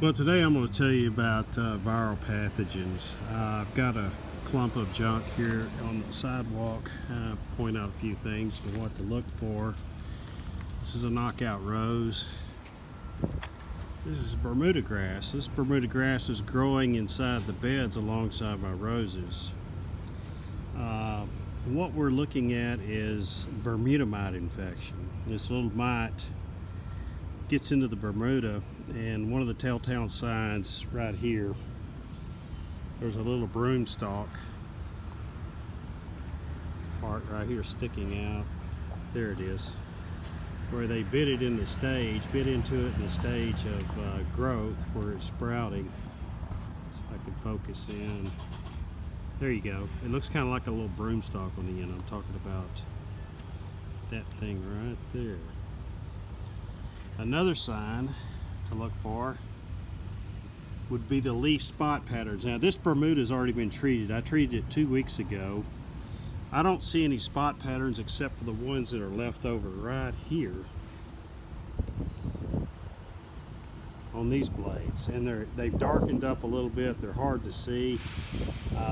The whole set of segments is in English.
Well, today I'm going to tell you about viral pathogens. I've got a clump of junk here on the sidewalk. Point out a few things to what to look for. This is a knockout rose. This is Bermuda grass. This Bermuda grass is growing inside the beds alongside my roses. What we're looking at is Bermuda mite infection. This little mite gets into the Bermuda, and one of the telltale signs right here, there's a little broom stalk part right here sticking out. There it is, where they bit into it in the stage of growth where it's sprouting. So if I can focus in, there you go. It looks kind of like a little broom stalk on the end. I'm talking about that thing right there. Another sign to look for would be the leaf spot patterns. Now this Bermuda has already been treated. I treated it 2 weeks ago. I don't see any spot patterns except for the ones that are left over right here on these blades, and they've darkened up a little bit. They're hard to see.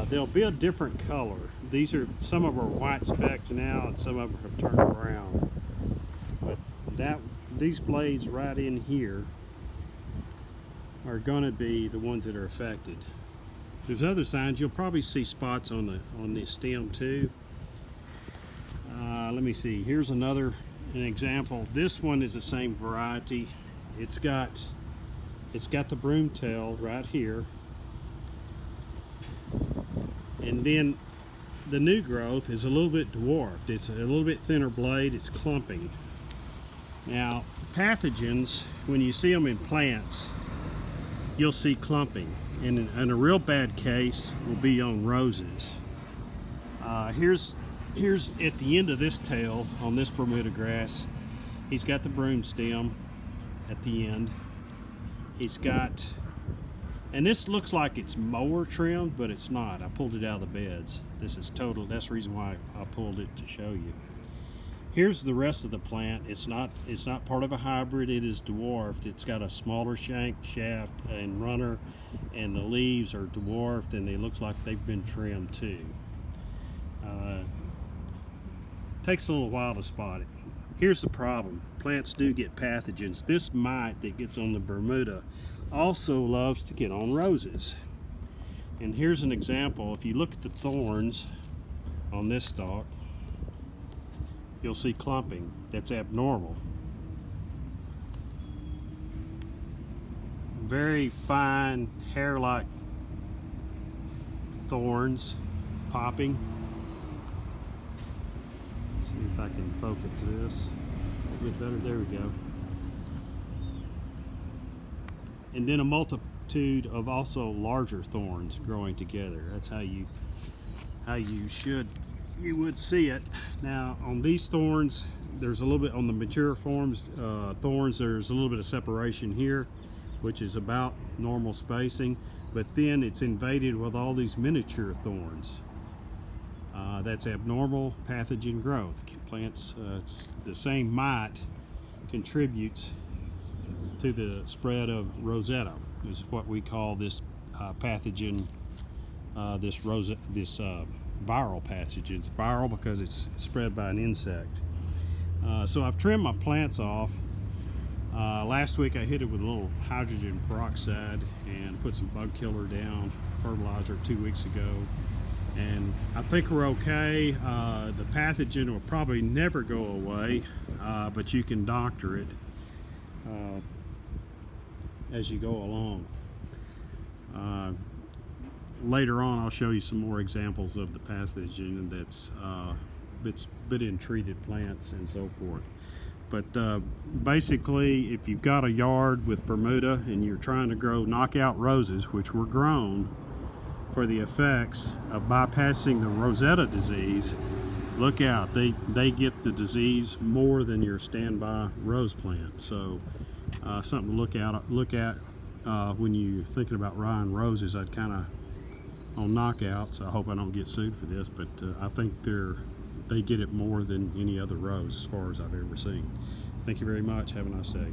They'll be a different color. Some of them are white specked now, and some of them have turned brown. But these blades right in here are going to be the ones that are affected. There's other signs. You'll probably see spots on the stem too. Let me see. Here's an example. This one is the same variety. It's got the broom tail right here, and then the new growth is a little bit dwarfed. It's a little bit thinner blade. It's clumping. Now, pathogens, when you see them in plants, you'll see clumping, and a real bad case will be on roses. Here's at the end of this tail on this Bermuda grass, he's got the broom stem at the end. He's got, and this looks like it's mower trimmed, but it's not. I pulled it out of the beds. This is total. That's the reason why I pulled it, to show you. Here's the rest of the plant. It's not part of a hybrid. It is dwarfed. It's got a smaller shank, shaft, and runner, and the leaves are dwarfed, and they look like they've been trimmed too. Takes a little while to spot it. Here's the problem. Plants do get pathogens. This mite that gets on the Bermuda also loves to get on roses. And here's an example. If you look at the thorns on this stalk, you'll see clumping. That's abnormal. Very fine hair-like thorns popping. Let's see if I can focus this a bit better. There we go. And then a multitude of also larger thorns growing together. That's how you would see it. Now on these thorns, there's a little bit, on the mature thorns, there's a little bit of separation here, which is about normal spacing, but then it's invaded with all these miniature thorns. That's abnormal pathogen growth. Plants, the same mite contributes to the spread of rosetta, is what we call this pathogen, this viral pathogen. It's viral because it's spread by an insect. So I've trimmed my plants off. Last week I hit it with a little hydrogen peroxide and put some bug killer down, fertilizer 2 weeks ago, and I think we're okay. The pathogen will probably never go away, but you can doctor it as you go along. Later on I'll show you some more examples of the pathogen that's been in treated plants and so forth. But basically, if you've got a yard with Bermuda and you're trying to grow knockout roses, which were grown for the effects of bypassing the rosetta disease, look out. They get the disease more than your standby rose plant. So something to look at when you're thinking about buying roses. I'd kind of on knockouts. I hope I don't get sued for this, but I think they get it more than any other rose as far as I've ever seen. Thank you very much. Have a nice day.